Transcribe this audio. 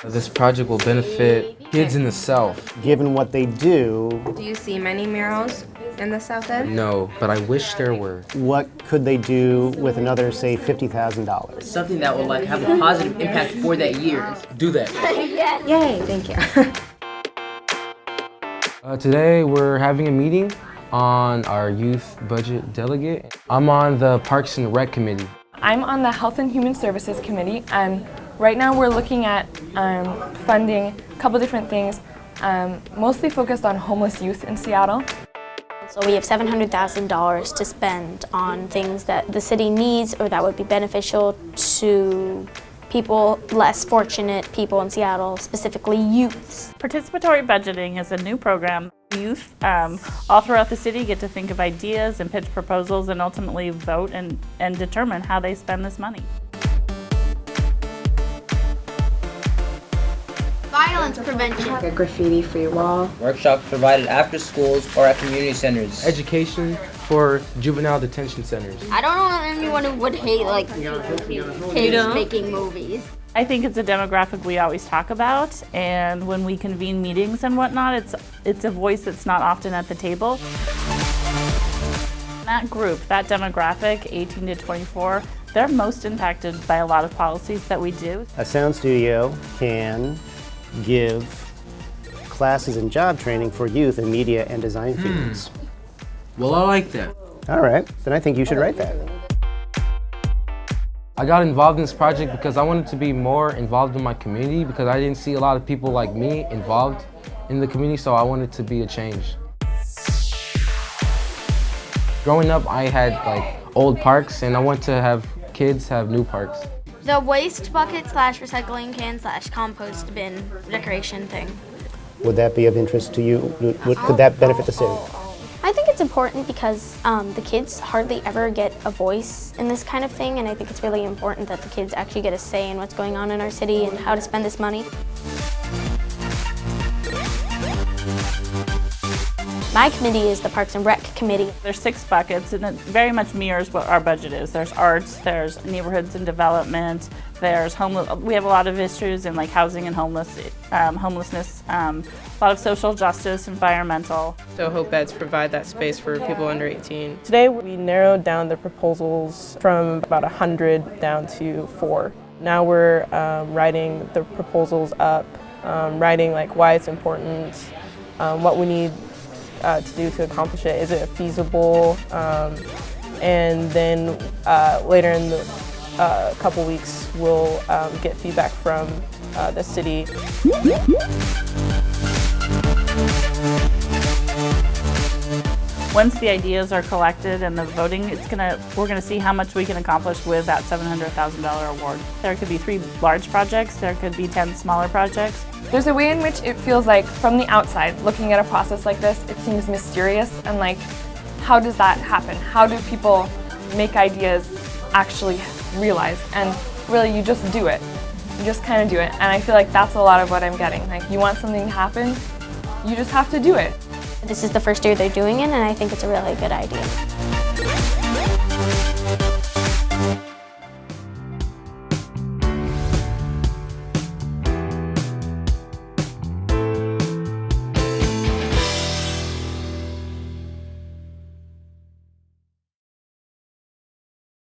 This project will benefit kids in the South. Given what they do, Do you see many murals in the South End? No, but I wish there were. what could they do with another, say, $50,000? Something that will have a positive impact for that year. Do that. Yay, thank you. Today we're having a meeting on our youth budget delegate. I'm on the Parks and Rec committee. I'm on the Health and Human Services Committee, and right now we're looking at funding a couple different things, mostly focused on homeless youth in Seattle. So we have $700,000 to spend on things that the city needs or that would be beneficial to people, less fortunate people in Seattle, specifically youths. Participatory budgeting is a new program. Youth all throughout the city get to think of ideas and pitch proposals and ultimately vote and determine how they spend this money. Violence prevention. A graffiti-free wall. Workshops provided after schools or at community centers. Education for juvenile detention centers. I don't know anyone who would hate kids making movies. I think it's a demographic we always talk about, and when we convene meetings and whatnot, it's a voice that's not often at the table. That group, that demographic, 18 to 24, they're most impacted by a lot of policies that we do. A sound studio can give classes and job training for youth in media and design fields. Well, I like that. All right, then I think you should write that. I got involved in this project because I wanted to be more involved in my community because I didn't see a lot of people like me involved in the community, so I wanted to be a change. Growing up, I had old parks, and I want to have kids have new parks. The waste bucket / recycling can / compost bin decoration thing. Would that be of interest to you? Could that benefit the city? I think it's important because the kids hardly ever get a voice in this kind of thing, and I think it's really important that the kids actually get a say in what's going on in our city and how to spend this money. My committee is the Parks and Rec committee. There's 6 buckets, and it very much mirrors what our budget is. There's arts, there's neighborhoods and development, there's we have a lot of issues in housing and homelessness, a lot of social justice, environmental. So hope beds provide that space for people under 18. Today we narrowed down the proposals from about 100 down to 4. Now we're writing the proposals up, writing why it's important, what we need to do to accomplish it. Is it feasible? And then later in the couple weeks, we'll get feedback from the city. Once the ideas are collected and the voting, we're gonna see how much we can accomplish with that $700,000 award. There could be 3 large projects, there could be 10 smaller projects. There's a way in which it feels like, from the outside, looking at a process like this, it seems mysterious, and how does that happen? How do people make ideas actually realize? And really, you just do it. You just kind of do it, and I feel like that's a lot of what I'm getting. You want something to happen, you just have to do it. This is the first year they're doing it, and I think it's a really good idea.